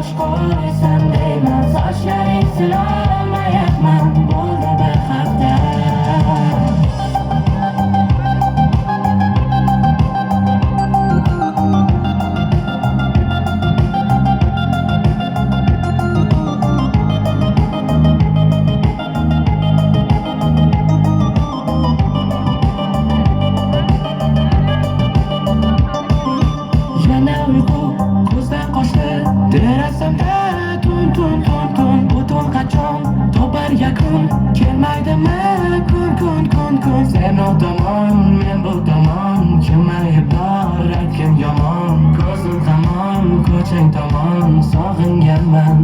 bosh qo'ysam deyman, sochlaring silolmayapman, bo'ldi bir hafta. Yana uyqu ko'zdan qochdi, derasamda tun butun qachon topar yakun, kelmaydimi kun. Sen o tomon, men bu tomon, jilmayib bor aytgin yomon, ko'zim hamon ko'chang tomon, sog'inganman,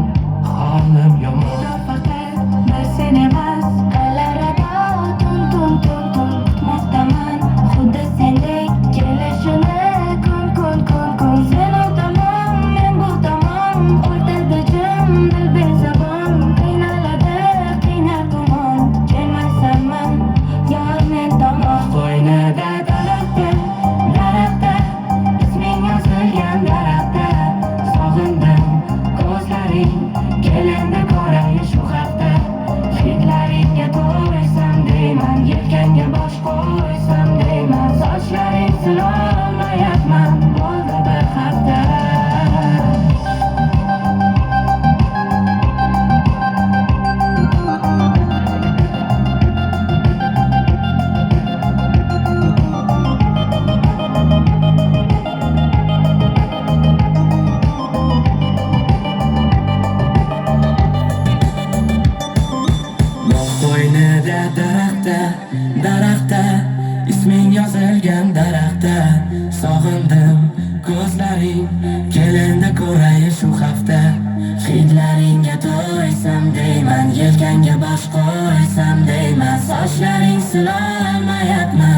holim yomon. Faqat bir sen emas, qallarida tun kutmoqdaman, xuddi sendek kelishini kun. Sen o tomon, men bu tomon, o'rtada jim dil bezabon, qiynaladi qiynar gumon, kelmaysanman yor men tomon. Qo'ynida daraxtda isming yozilgan daraxtda, sog'indim ko'zlaring kelindi ko'ray shu hafta. Hidlaringga to'ysam deyman, yelkangga bosh qo'ysam deyman, sochlaring silolmayapman, bo'ldi bir hafta. Qo'ynida daraxtda isming yozilgan daraxtda, sog'indim ko'zlaring kelindi ko'ray shu hafta. Hidlaringga to'ysam deyman, yelkangga bosh qo'ysam deyman, sochlaring silolmayapman,